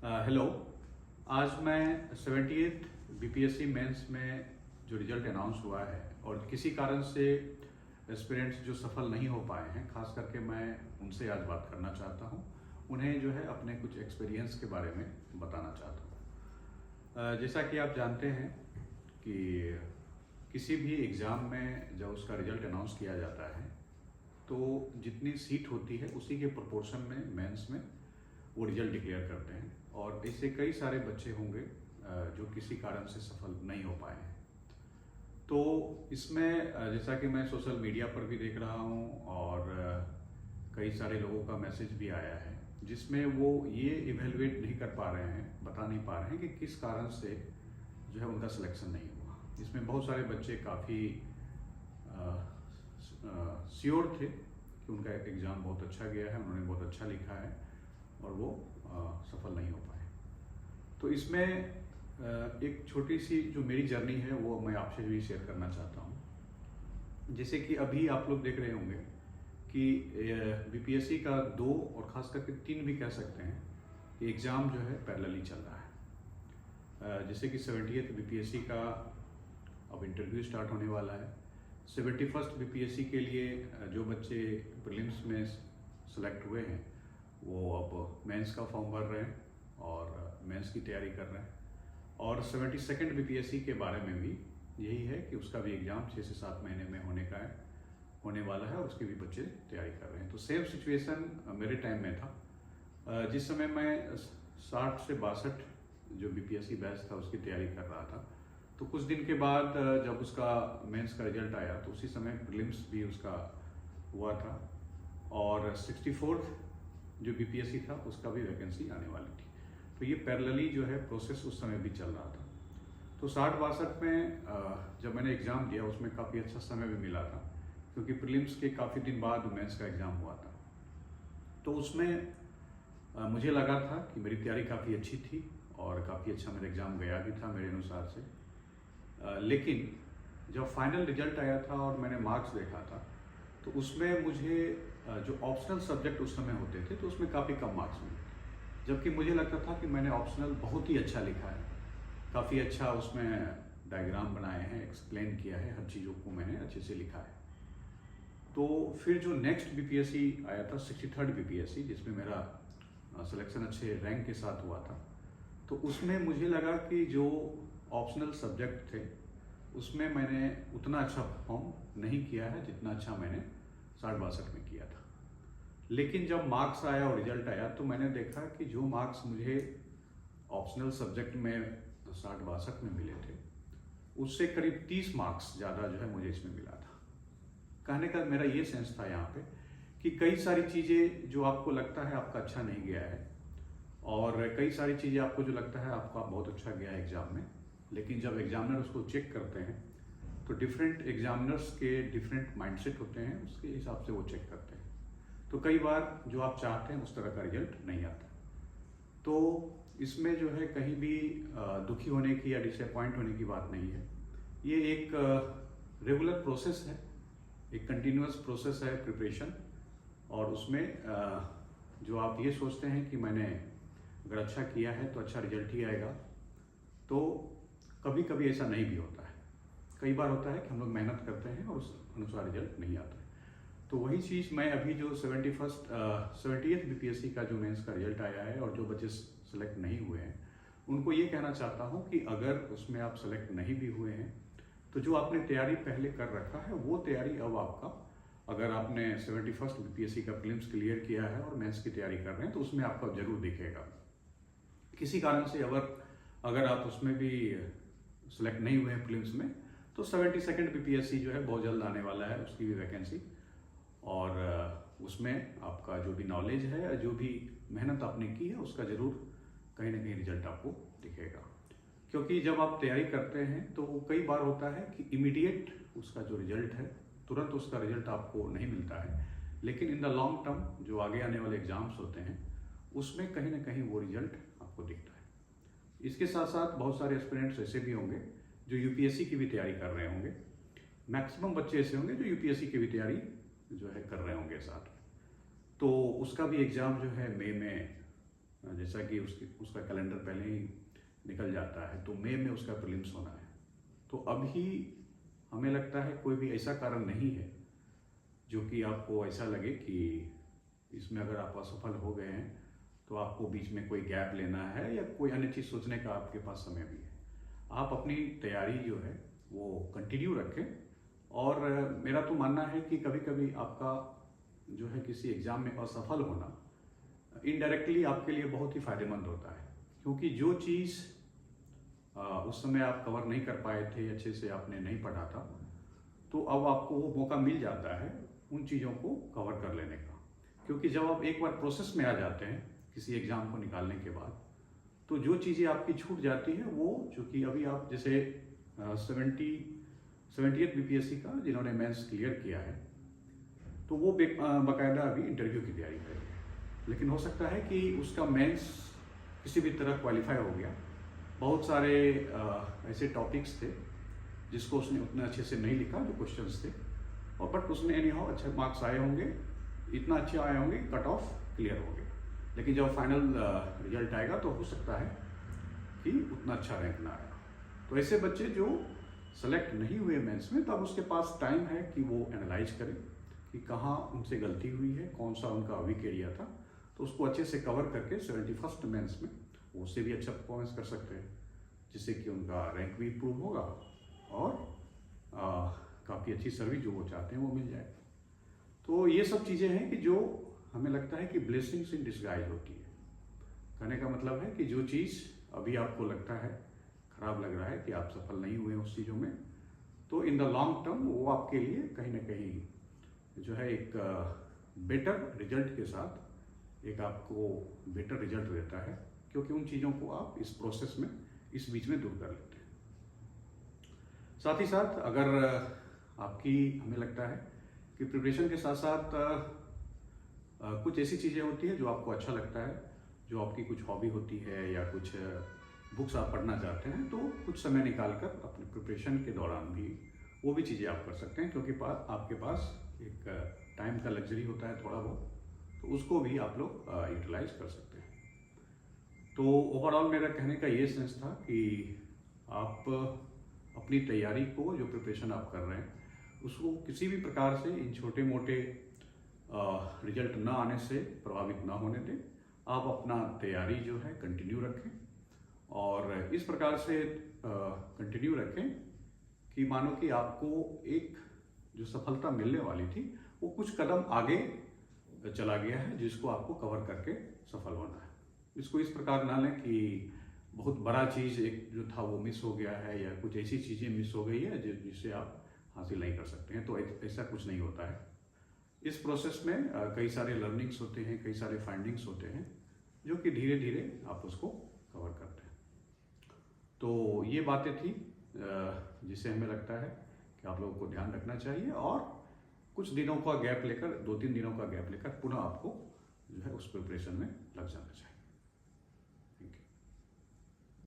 Hello. आज मैं 78th BPSC mains में जो रिजल्ट अनाउंस हुआ है और किसी कारण से एस्पिरेंट्स जो सफल नहीं हो पाए हैं, खास करके मैं उनसे आज बात करना चाहता हूं। उन्हें जो है अपने कुछ एक्सपीरियंस के बारे में बताना चाहता हूं। जैसा कि आप जानते हैं कि किसी भी एग्ज़ाम में जब उसका रिजल्ट अनाउंस किया जाता है तो जितनी सीट होती है उसी के प्रोपोर्शन में मेंस में वो रिजल्ट डिक्लेयर करते हैं और ऐसे कई सारे बच्चे होंगे जो किसी कारण से सफल नहीं हो पाए हैं। तो इसमें जैसा कि मैं सोशल मीडिया पर भी देख रहा हूँ और कई सारे लोगों का मैसेज भी आया है जिसमें वो ये इवेलुएट नहीं कर पा रहे हैं, बता नहीं पा रहे हैं कि किस कारण से जो है उनका सिलेक्शन नहीं हुआ। इसमें बहुत सारे बच्चे काफ़ी श्योर थे कि उनका एक एग्ज़ाम बहुत अच्छा गया है, उन्होंने बहुत अच्छा लिखा है और वो सफल नहीं हो पाए। तो इसमें एक छोटी सी जो मेरी जर्नी है वो मैं आपसे भी शेयर करना चाहता हूँ। जैसे कि अभी आप लोग देख रहे होंगे कि बीपीएससी का 2 और ख़ास करके 3 भी कह सकते हैं कि एग्ज़ाम जो है पैरेलली चल रहा है। जैसे कि 70th बीपीएससी का अब इंटरव्यू स्टार्ट होने वाला है। 71st बीपीएससी के लिए जो बच्चे प्रीलिम्स में सेलेक्ट हुए हैं वो अब मेंस का फॉर्म भर रहे हैं और मेंस की तैयारी कर रहे हैं। और 72nd बीपीएससी के बारे में भी यही है कि उसका भी एग्ज़ाम 6 से 7 महीने में होने वाला है और उसके भी बच्चे तैयारी कर रहे हैं। तो सेम सिचुएशन मेरे टाइम में था। जिस समय मैं 60 से 62 जो बीपीएससी बैच था उसकी तैयारी कर रहा था, तो कुछ दिन के बाद जब उसका मेंस का रिजल्ट आया तो उसी समय प्रीलिम्स भी उसका हुआ था और 64th जो बीपीएससी था उसका भी वैकेंसी आने वाली थी। तो ये पैरेलली जो है प्रोसेस उस समय भी चल रहा था। तो 60-62 में जब मैंने एग्ज़ाम दिया उसमें काफ़ी अच्छा समय भी मिला था क्योंकि प्रीलिम्स के काफ़ी दिन बाद मेंस का एग्ज़ाम हुआ था। तो उसमें मुझे लगा था कि मेरी तैयारी काफ़ी अच्छी थी और काफ़ी अच्छा मेरा एग्ज़ाम गया भी था मेरे अनुसार से। लेकिन जब फाइनल रिजल्ट आया था और मैंने मार्क्स देखा था तो उसमें मुझे जो ऑप्शनल सब्जेक्ट उस समय होते थे तो उसमें काफ़ी कम मार्क्स मिले, जबकि मुझे लगता था कि मैंने ऑप्शनल बहुत ही अच्छा लिखा है, काफ़ी अच्छा उसमें डायग्राम बनाए हैं, एक्सप्लेन किया है, हर चीज़ों को मैंने अच्छे से लिखा है। तो फिर जो नेक्स्ट बीपीएससी आया था 63rd बीपीएससी जिसमें मेरा सिलेक्शन अच्छे रैंक के साथ हुआ था, तो उसमें मुझे लगा कि जो ऑप्शनल सब्जेक्ट थे उसमें मैंने उतना अच्छा परफॉर्म नहीं किया है जितना अच्छा मैंने 60-62 में किया था। लेकिन जब मार्क्स आया और रिजल्ट आया तो मैंने देखा कि जो मार्क्स मुझे ऑप्शनल सब्जेक्ट में 60-62 में मिले थे उससे करीब 30 मार्क्स ज़्यादा जो है मुझे इसमें मिला था। कहने का मेरा ये सेंस था यहाँ पे कि कई सारी चीज़ें जो आपको लगता है आपका अच्छा नहीं गया है और कई सारी चीज़ें आपको जो लगता है आपका बहुत अच्छा गया है एग्ज़ाम में, लेकिन जब एग्जामिनर उसको चेक करते हैं तो डिफरेंट एग्जामिनर्स के डिफरेंट माइंडसेट होते हैं, उसके हिसाब से वो चेक करते हैं। तो कई बार जो आप चाहते हैं उस तरह का रिजल्ट नहीं आता। तो इसमें जो है कहीं भी दुखी होने की या डिसअपॉइंट होने की बात नहीं है। ये एक रेगुलर प्रोसेस है, एक कंटिन्यूअस प्रोसेस है प्रिपरेशन, और उसमें जो आप ये सोचते हैं कि मैंने अगर अच्छा किया है तो अच्छा रिजल्ट ही आएगा, तो कभी कभी ऐसा नहीं भी होता है। कई बार होता है कि हम लोग मेहनत करते हैं और उस अनुसार रिजल्ट नहीं आता है। तो वही चीज़ मैं अभी जो 70th बीपीएससी का जो मेंस का रिजल्ट आया है और जो बच्चे सेलेक्ट नहीं हुए हैं उनको ये कहना चाहता हूँ कि अगर उसमें आप सेलेक्ट नहीं भी हुए हैं तो जो आपने तैयारी पहले कर रखा है वो तैयारी अब आपका, अगर आपने 71st बीपीएससी का प्रीलिम्स क्लियर किया है और मेंस की तैयारी कर रहे हैं तो उसमें आपका जरूर दिखेगा। किसी कारण से अगर आप उसमें भी सेलेक्ट नहीं हुए हैं प्रीलिम्स में तो 72nd बीपीएससी जो है बहुत जल्द आने वाला है, उसकी भी वैकेंसी, और उसमें आपका जो भी नॉलेज है, जो भी मेहनत आपने की है उसका जरूर कहीं ना कहीं रिजल्ट आपको दिखेगा। क्योंकि जब आप तैयारी करते हैं तो कई बार होता है कि इमीडिएट उसका जो रिजल्ट है तुरंत उसका रिजल्ट आपको नहीं मिलता है, लेकिन इन द लॉन्ग टर्म जो आगे आने वाले एग्जाम्स होते हैं उसमें कहीं ना कहीं वो रिजल्ट आपको दिखता है। इसके साथ साथ बहुत सारे एस्पिरेंट्स ऐसे भी होंगे जो यूपीएससी की भी तैयारी कर रहे होंगे। मैक्सिमम बच्चे ऐसे होंगे जो यूपीएससी की भी तैयारी जो है कर रहे होंगे साथ में। तो उसका भी एग्ज़ाम जो है मई में जैसा कि उसका कैलेंडर पहले ही निकल जाता है, तो मई में उसका प्रीलिम्स होना है। तो अभी हमें लगता है कोई भी ऐसा कारण नहीं है जो कि आपको ऐसा लगे कि इसमें अगर आप असफल हो गए हैं तो आपको बीच में कोई गैप लेना है या कोई अन्य चीज़ सोचने का आपके पास समय भी है। आप अपनी तैयारी जो है वो कंटिन्यू रखें। और मेरा तो मानना है कि कभी कभी आपका जो है किसी एग्ज़ाम में असफल होना इनडायरेक्टली आपके लिए बहुत ही फायदेमंद होता है, क्योंकि जो चीज़ उस समय आप कवर नहीं कर पाए थे, अच्छे से आपने नहीं पढ़ा था, तो अब आपको वो मौका मिल जाता है उन चीज़ों को कवर कर लेने का। क्योंकि जब आप एक बार प्रोसेस में आ जाते हैं किसी एग्ज़ाम को निकालने के बाद, तो जो चीज़ें आपकी छूट जाती हैं वो, चूँकि अभी आप जैसे 78 बीपीएससी का जिन्होंने मेंस क्लियर किया है, तो वो बाकायदा अभी इंटरव्यू की तैयारी करेंगे। लेकिन हो सकता है कि उसका मेंस किसी भी तरह क्वालिफाई हो गया। बहुत सारे ऐसे टॉपिक्स थे जिसको उसने उतने अच्छे से नहीं लिखा, जो क्वेश्चंस थे, और बट उसने एनी हाउ अच्छे मार्क्स आए होंगे, इतना अच्छे आए होंगे, कट ऑफ क्लियर हो गया। लेकिन जब फाइनल रिजल्ट आएगा तो हो सकता है कि उतना अच्छा रैंक ना आएगा। तो ऐसे बच्चे जो सेलेक्ट नहीं हुए मेंस में, तब उसके पास टाइम है कि वो एनालाइज करे कि कहाँ उनसे गलती हुई है, कौन सा उनका वीक एरिया था, तो उसको अच्छे से कवर करके 71st मेंस में वो उससे भी अच्छा परफॉर्मेंस कर सकते हैं, जिससे कि उनका रैंक भी इम्प्रूव होगा और काफ़ी अच्छी सर्विस जो वो चाहते हैं वो मिल जाए। तो ये सब चीज़ें हैं कि जो हमें लगता है कि ब्लेसिंग्स इन डिस्गाइज होती है। कहने का मतलब है कि जो चीज़ अभी आपको लगता है, खराब लग रहा है कि आप सफल नहीं हुए उस चीज़ों में, तो इन द लॉन्ग टर्म वो आपके लिए कहीं ना कहीं जो है एक बेटर रिजल्ट के साथ एक आपको बेटर रिजल्ट देता है, क्योंकि उन चीज़ों को आप इस प्रोसेस में, इस बीच में दूर कर लेते हैं। साथ ही साथ अगर आपकी, हमें लगता है कि प्रिपरेशन के साथ साथ कुछ ऐसी चीज़ें होती हैं जो आपको अच्छा लगता है, जो आपकी कुछ हॉबी होती है या कुछ बुक्स आप पढ़ना चाहते हैं, तो कुछ समय निकालकर अपने प्रिपरेशन के दौरान भी वो भी चीज़ें आप कर सकते हैं, क्योंकि आपके पास एक टाइम का लग्जरी होता है थोड़ा बहुत, तो उसको भी आप लोग यूटिलाइज कर सकते हैं। तो ओवरऑल मेरा कहने का ये सेंस था कि आप अपनी तैयारी को, जो प्रिपरेशन आप कर रहे हैं, उसको किसी भी प्रकार से इन छोटे मोटे रिजल्ट ना आने से प्रभावित ना होने दें। आप अपना तैयारी जो है कंटिन्यू रखें, और इस प्रकार से कंटिन्यू रखें कि मानो कि आपको एक जो सफलता मिलने वाली थी वो कुछ कदम आगे चला गया है, जिसको आपको कवर करके सफल होना है। इसको इस प्रकार ना लें कि बहुत बड़ा चीज़ एक जो था वो मिस हो गया है, या कुछ ऐसी चीज़ें मिस हो गई है जिससे आप हासिल नहीं कर सकते हैं। तो ऐसा कुछ नहीं होता है। इस प्रोसेस में कई सारे लर्निंग्स होते हैं, कई सारे फाइंडिंग्स होते हैं, जो कि धीरे धीरे आप उसको कवर करते हैं। तो ये बातें थी जिसे हमें लगता है कि आप लोगों को ध्यान रखना चाहिए, और कुछ दिनों का गैप लेकर, 2-3 दिनों का गैप लेकर पुनः आपको जो है उस प्रिपरेशन में लग जाना चाहिए।